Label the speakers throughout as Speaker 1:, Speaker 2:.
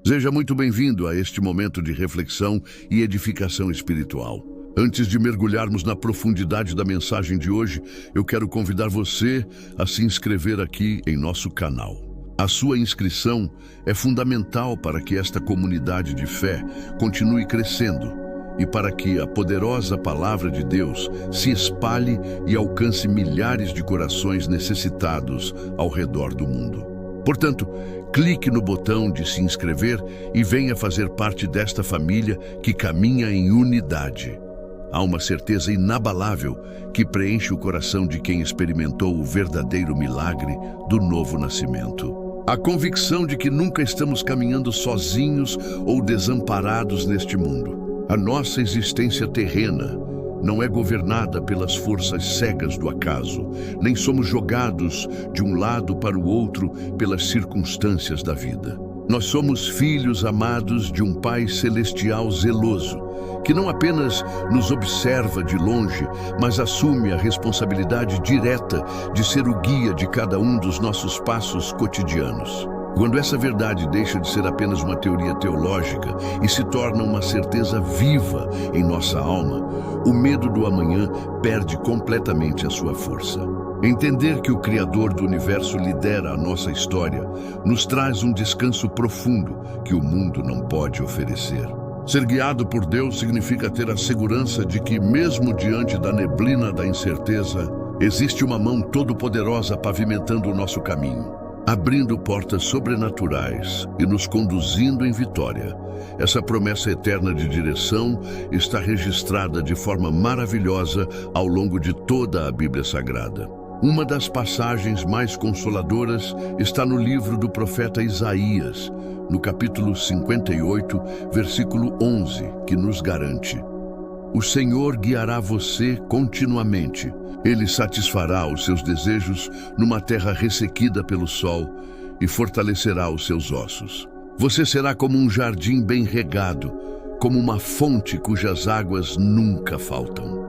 Speaker 1: Seja muito bem-vindo a este momento de reflexão e edificação espiritual. Antes de mergulharmos na profundidade da mensagem de hoje, eu quero convidar você a se inscrever aqui em nosso canal. A sua inscrição é fundamental para que esta comunidade de fé continue crescendo e para que a poderosa palavra de Deus se espalhe e alcance milhares de corações necessitados ao redor do mundo. Portanto, clique no botão de se inscrever e venha fazer parte desta família que caminha em unidade. Há uma certeza inabalável que preenche o coração de quem experimentou o verdadeiro milagre do novo nascimento. A convicção de que nunca estamos caminhando sozinhos ou desamparados neste mundo. A nossa existência terrena não é governada pelas forças cegas do acaso, nem somos jogados de um lado para o outro pelas circunstâncias da vida. Nós somos filhos amados de um Pai Celestial zeloso, que não apenas nos observa de longe, mas assume a responsabilidade direta de ser o guia de cada um dos nossos passos cotidianos. Quando essa verdade deixa de ser apenas uma teoria teológica e se torna uma certeza viva em nossa alma, o medo do amanhã perde completamente a sua força. Entender que o Criador do Universo lidera a nossa história nos traz um descanso profundo que o mundo não pode oferecer. Ser guiado por Deus significa ter a segurança de que, mesmo diante da neblina da incerteza, existe uma mão todo-poderosa pavimentando o nosso caminho, abrindo portas sobrenaturais e nos conduzindo em vitória. Essa promessa eterna de direção está registrada de forma maravilhosa ao longo de toda a Bíblia Sagrada. Uma das passagens mais consoladoras está no livro do profeta Isaías, no capítulo 58, versículo 11, que nos garante: o Senhor guiará você continuamente. Ele satisfará os seus desejos numa terra ressequida pelo sol e fortalecerá os seus ossos. Você será como um jardim bem regado, como uma fonte cujas águas nunca faltam.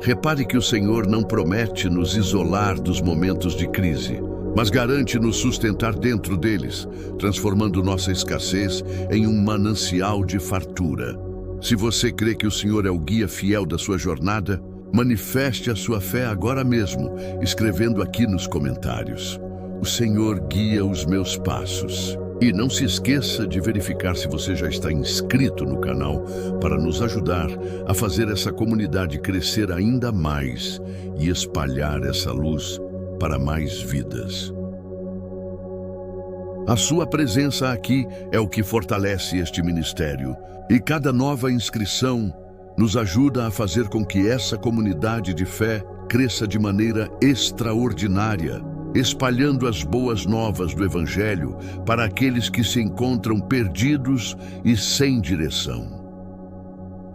Speaker 1: Repare que o Senhor não promete nos isolar dos momentos de crise, mas garante nos sustentar dentro deles, transformando nossa escassez em um manancial de fartura. Se você crê que o Senhor é o guia fiel da sua jornada, manifeste a sua fé agora mesmo, escrevendo aqui nos comentários: o Senhor guia os meus passos. E não se esqueça de verificar se você já está inscrito no canal para nos ajudar a fazer essa comunidade crescer ainda mais e espalhar essa luz para mais vidas. A sua presença aqui é o que fortalece este ministério, e cada nova inscrição nos ajuda a fazer com que essa comunidade de fé cresça de maneira extraordinária, espalhando as boas novas do Evangelho para aqueles que se encontram perdidos e sem direção.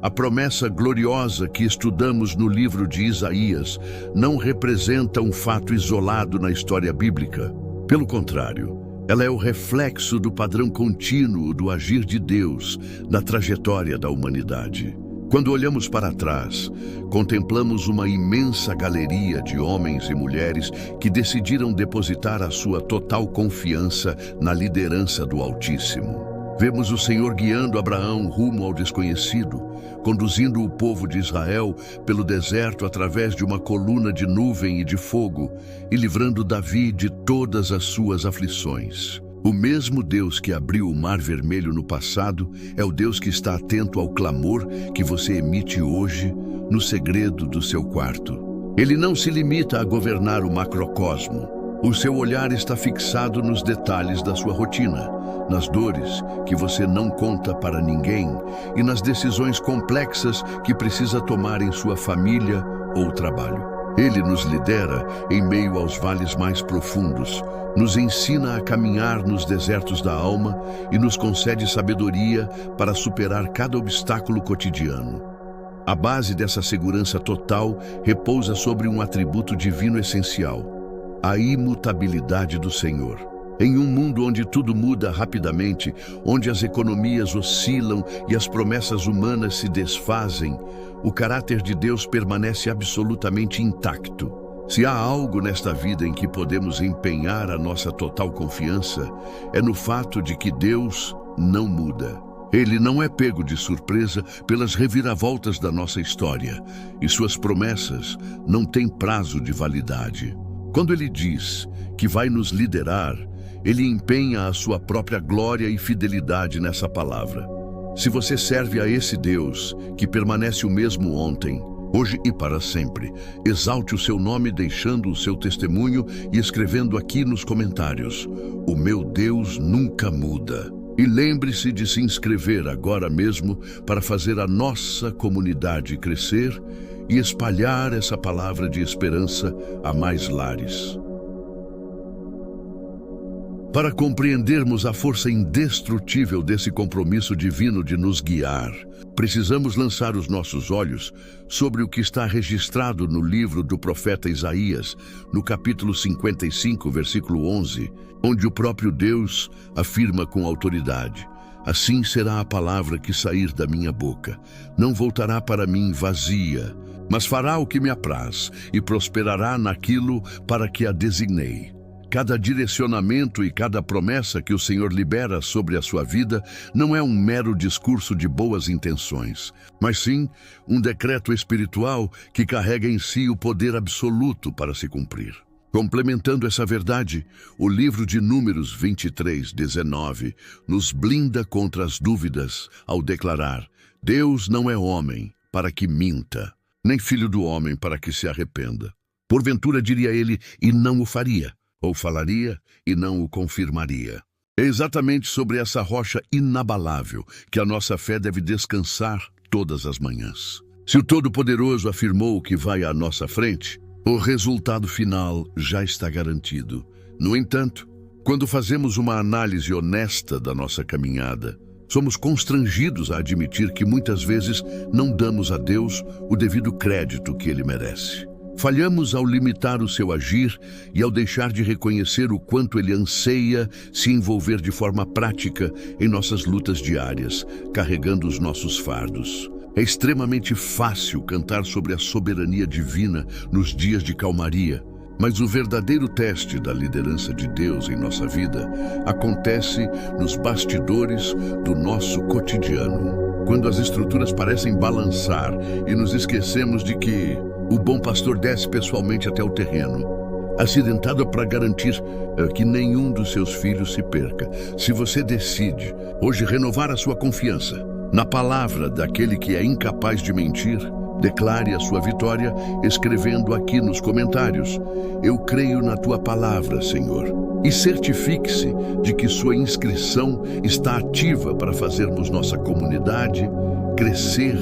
Speaker 1: A promessa gloriosa que estudamos no livro de Isaías não representa um fato isolado na história bíblica. Pelo contrário, ela é o reflexo do padrão contínuo do agir de Deus na trajetória da humanidade. Quando olhamos para trás, contemplamos uma imensa galeria de homens e mulheres que decidiram depositar a sua total confiança na liderança do Altíssimo. Vemos o Senhor guiando Abraão rumo ao desconhecido, conduzindo o povo de Israel pelo deserto através de uma coluna de nuvem e de fogo e livrando Davi de todas as suas aflições. O mesmo Deus que abriu o Mar Vermelho no passado é o Deus que está atento ao clamor que você emite hoje no segredo do seu quarto. Ele não se limita a governar o macrocosmo. O seu olhar está fixado nos detalhes da sua rotina, nas dores que você não conta para ninguém e nas decisões complexas que precisa tomar em sua família ou trabalho. Ele nos lidera em meio aos vales mais profundos, nos ensina a caminhar nos desertos da alma e nos concede sabedoria para superar cada obstáculo cotidiano. A base dessa segurança total repousa sobre um atributo divino essencial: a imutabilidade do Senhor. Em um mundo onde tudo muda rapidamente, onde as economias oscilam e as promessas humanas se desfazem, o caráter de Deus permanece absolutamente intacto. Se há algo nesta vida em que podemos empenhar a nossa total confiança, é no fato de que Deus, não muda. Ele não é pego de surpresa pelas reviravoltas da nossa história, e suas promessas não têm prazo de validade. Quando ele diz que vai nos liderar, ele empenha a sua própria glória e fidelidade nessa palavra. Se você serve a esse Deus, que permanece o mesmo ontem, hoje e para sempre, exalte o seu nome deixando o seu testemunho e escrevendo aqui nos comentários: o meu Deus nunca muda. E lembre-se de se inscrever agora mesmo para fazer a nossa comunidade crescer e espalhar essa palavra de esperança a mais lares. Para compreendermos a força indestrutível desse compromisso divino de nos guiar, precisamos lançar os nossos olhos sobre o que está registrado no livro do profeta Isaías, no capítulo 55, versículo 11, onde o próprio Deus afirma com autoridade: assim será a palavra que sair da minha boca. Não voltará para mim vazia, mas fará o que me apraz e prosperará naquilo para que a designei. Cada direcionamento e cada promessa que o Senhor libera sobre a sua vida não é um mero discurso de boas intenções, mas sim um decreto espiritual que carrega em si o poder absoluto para se cumprir. Complementando essa verdade, o livro de Números 23:19 nos blinda contra as dúvidas ao declarar: Deus não é homem para que minta, nem filho do homem para que se arrependa. Porventura diria ele e não o faria, ou falaria e não o confirmaria. É exatamente sobre essa rocha inabalável que a nossa fé deve descansar todas as manhãs. Se o Todo-Poderoso afirmou que vai à nossa frente, o resultado final já está garantido. No entanto, quando fazemos uma análise honesta da nossa caminhada, somos constrangidos a admitir que muitas vezes não damos a Deus o devido crédito que Ele merece. Falhamos ao limitar o seu agir e ao deixar de reconhecer o quanto ele anseia se envolver de forma prática em nossas lutas diárias, carregando os nossos fardos. É extremamente fácil cantar sobre a soberania divina nos dias de calmaria, mas o verdadeiro teste da liderança de Deus em nossa vida acontece nos bastidores do nosso cotidiano, quando as estruturas parecem balançar e nos esquecemos de que o bom pastor desce pessoalmente até o terreno, acidentado para garantir que nenhum dos seus filhos se perca. Se você decide hoje renovar a sua confiança na palavra daquele que é incapaz de mentir, declare a sua vitória escrevendo aqui nos comentários: eu creio na tua palavra, Senhor. E certifique-se de que sua inscrição está ativa para fazermos nossa comunidade crescer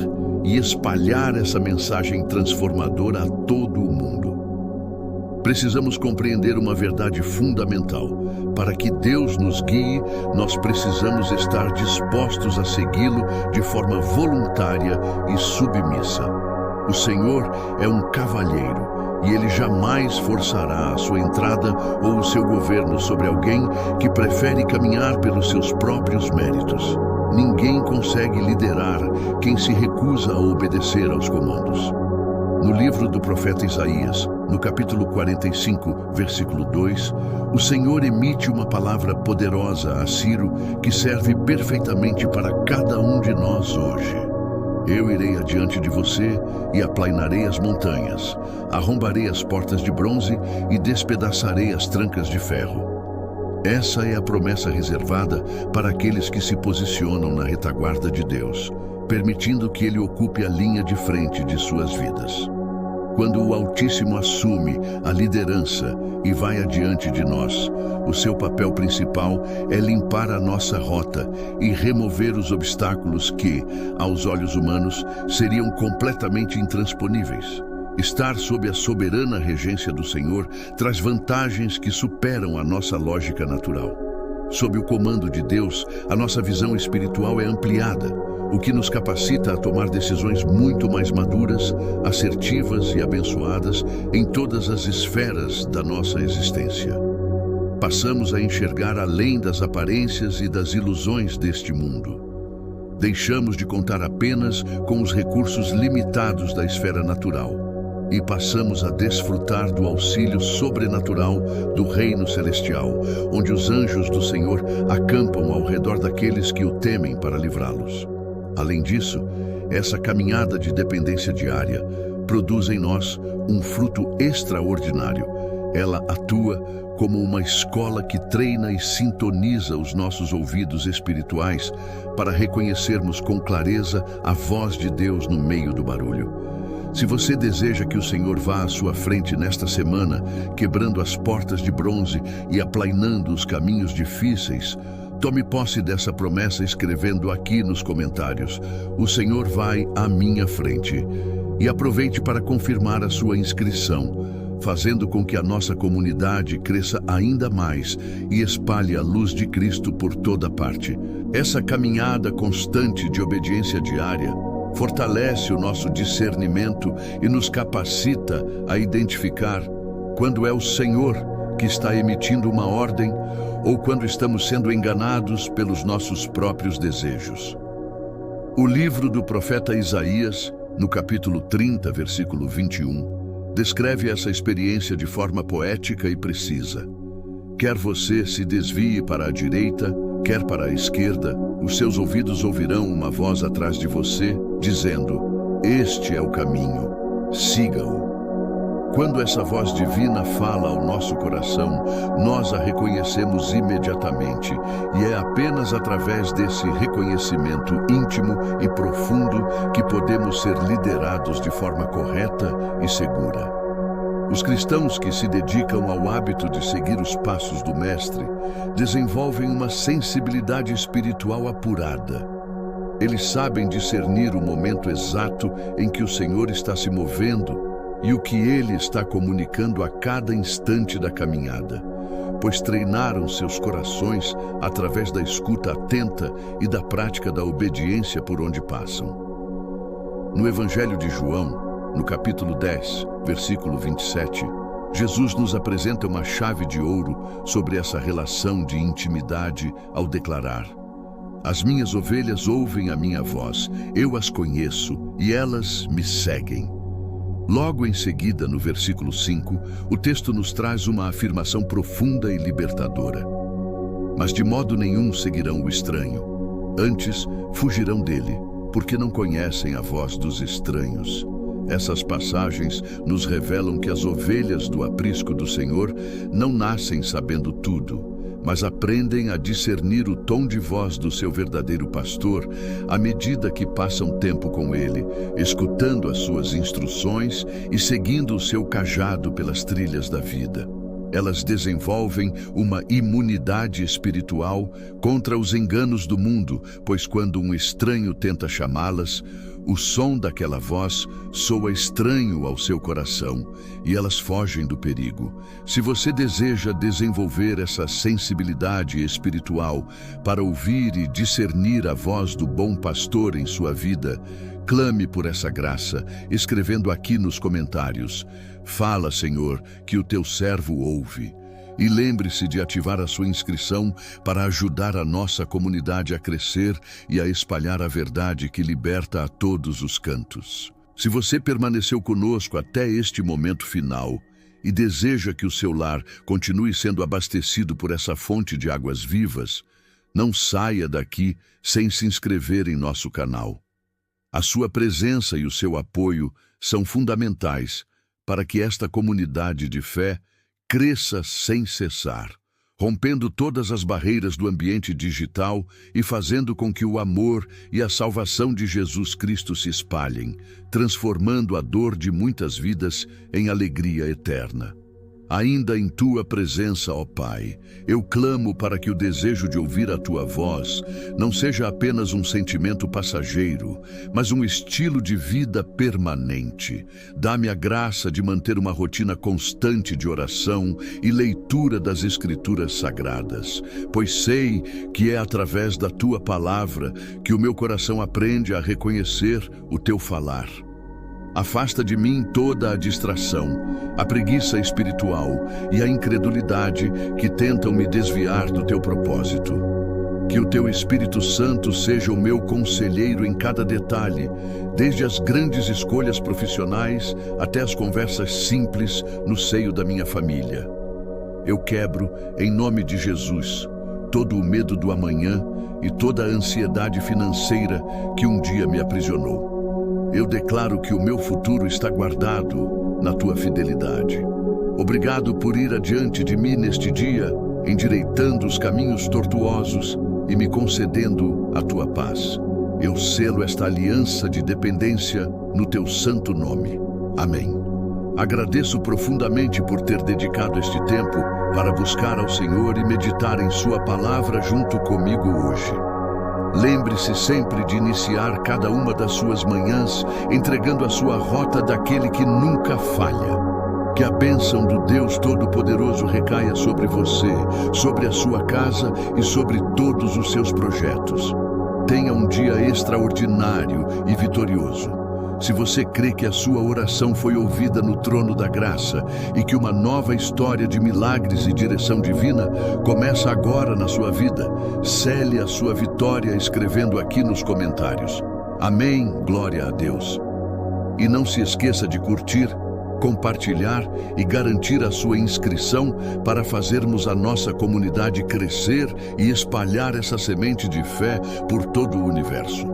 Speaker 1: e espalhar essa mensagem transformadora a todo o mundo. Precisamos compreender uma verdade fundamental. Para que Deus nos guie, nós precisamos estar dispostos a segui-lo de forma voluntária e submissa. O Senhor é um cavalheiro e Ele jamais forçará a sua entrada ou o seu governo sobre alguém que prefere caminhar pelos seus próprios méritos. Ninguém consegue liderar quem se recusa a obedecer aos comandos. No livro do profeta Isaías, no capítulo 45, versículo 2, o Senhor emite uma palavra poderosa a Ciro que serve perfeitamente para cada um de nós hoje. Eu irei adiante de você e aplainarei as montanhas, arrombarei as portas de bronze e despedaçarei as trancas de ferro. Essa é a promessa reservada para aqueles que se posicionam na retaguarda de Deus, permitindo que Ele ocupe a linha de frente de suas vidas. Quando o Altíssimo assume a liderança e vai adiante de nós, o seu papel principal é limpar a nossa rota e remover os obstáculos que, aos olhos humanos, seriam completamente intransponíveis. Estar sob a soberana regência do Senhor traz vantagens que superam a nossa lógica natural. Sob o comando de Deus, a nossa visão espiritual é ampliada, o que nos capacita a tomar decisões muito mais maduras, assertivas e abençoadas em todas as esferas da nossa existência. Passamos a enxergar além das aparências e das ilusões deste mundo. Deixamos de contar apenas com os recursos limitados da esfera natural e passamos a desfrutar do auxílio sobrenatural do reino celestial, onde os anjos do Senhor acampam ao redor daqueles que o temem para livrá-los. Além disso, essa caminhada de dependência diária produz em nós um fruto extraordinário. Ela atua como uma escola que treina e sintoniza os nossos ouvidos espirituais para reconhecermos com clareza a voz de Deus no meio do barulho. Se você deseja que o Senhor vá à sua frente nesta semana, quebrando as portas de bronze e aplainando os caminhos difíceis, tome posse dessa promessa escrevendo aqui nos comentários: o Senhor vai à minha frente. E aproveite para confirmar a sua inscrição, fazendo com que a nossa comunidade cresça ainda mais e espalhe a luz de Cristo por toda parte. Essa caminhada constante de obediência diária fortalece o nosso discernimento e nos capacita a identificar quando é o Senhor que está emitindo uma ordem ou quando estamos sendo enganados pelos nossos próprios desejos. O livro do profeta Isaías, no capítulo 30, versículo 21, descreve essa experiência de forma poética e precisa. Quer você se desvie para a direita, quer para a esquerda, os seus ouvidos ouvirão uma voz atrás de você, dizendo: este é o caminho, siga-o. Quando essa voz divina fala ao nosso coração, nós a reconhecemos imediatamente, e é apenas através desse reconhecimento íntimo e profundo que podemos ser liderados de forma correta e segura. Os cristãos que se dedicam ao hábito de seguir os passos do Mestre desenvolvem uma sensibilidade espiritual apurada. Eles sabem discernir o momento exato em que o Senhor está se movendo e o que Ele está comunicando a cada instante da caminhada, pois treinaram seus corações através da escuta atenta e da prática da obediência por onde passam. No Evangelho de João, no capítulo 10, versículo 27, Jesus nos apresenta uma chave de ouro sobre essa relação de intimidade ao declarar: as minhas ovelhas ouvem a minha voz, eu as conheço e elas me seguem. Logo em seguida, no versículo 5, o texto nos traz uma afirmação profunda e libertadora. Mas de modo nenhum seguirão o estranho. Antes, fugirão dele, porque não conhecem a voz dos estranhos. Essas passagens nos revelam que as ovelhas do aprisco do Senhor não nascem sabendo tudo, mas aprendem a discernir o tom de voz do seu verdadeiro pastor à medida que passam tempo com ele, escutando as suas instruções e seguindo o seu cajado pelas trilhas da vida. Elas desenvolvem uma imunidade espiritual contra os enganos do mundo, pois quando um estranho tenta chamá-las, o som daquela voz soa estranho ao seu coração e elas fogem do perigo. Se você deseja desenvolver essa sensibilidade espiritual para ouvir e discernir a voz do bom pastor em sua vida, clame por essa graça, escrevendo aqui nos comentários: fala, Senhor, que o teu servo ouve. E lembre-se de ativar a sua inscrição para ajudar a nossa comunidade a crescer e a espalhar a verdade que liberta a todos os cantos. Se você permaneceu conosco até este momento final e deseja que o seu lar continue sendo abastecido por essa fonte de águas vivas, não saia daqui sem se inscrever em nosso canal. A sua presença e o seu apoio são fundamentais para que esta comunidade de fé cresça sem cessar, rompendo todas as barreiras do ambiente digital e fazendo com que o amor e a salvação de Jesus Cristo se espalhem, transformando a dor de muitas vidas em alegria eterna. Ainda em Tua presença, ó Pai, eu clamo para que o desejo de ouvir a Tua voz não seja apenas um sentimento passageiro, mas um estilo de vida permanente. Dá-me a graça de manter uma rotina constante de oração e leitura das Escrituras Sagradas, pois sei que é através da Tua palavra que o meu coração aprende a reconhecer o Teu falar. Afasta de mim toda a distração, a preguiça espiritual e a incredulidade que tentam me desviar do Teu propósito. Que o teu Espírito Santo seja o meu conselheiro em cada detalhe, desde as grandes escolhas profissionais até as conversas simples no seio da minha família. Eu quebro, em nome de Jesus, todo o medo do amanhã e toda a ansiedade financeira que um dia me aprisionou. Eu declaro que o meu futuro está guardado na tua fidelidade. Obrigado por ir adiante de mim neste dia, endireitando os caminhos tortuosos e me concedendo a tua paz. Eu selo esta aliança de dependência no teu santo nome. Amém. Agradeço profundamente por ter dedicado este tempo para buscar ao Senhor e meditar em sua palavra junto comigo hoje. Lembre-se sempre de iniciar cada uma das suas manhãs entregando a sua rota daquele que nunca falha. Que a bênção do Deus Todo-Poderoso recaia sobre você, sobre a sua casa e sobre todos os seus projetos. Tenha um dia extraordinário e vitorioso. Se você crê que a sua oração foi ouvida no trono da graça e que uma nova história de milagres e direção divina começa agora na sua vida, cele a sua vitória escrevendo aqui nos comentários. Amém, glória a Deus. E não se esqueça de curtir, compartilhar e garantir a sua inscrição para fazermos a nossa comunidade crescer e espalhar essa semente de fé por todo o universo.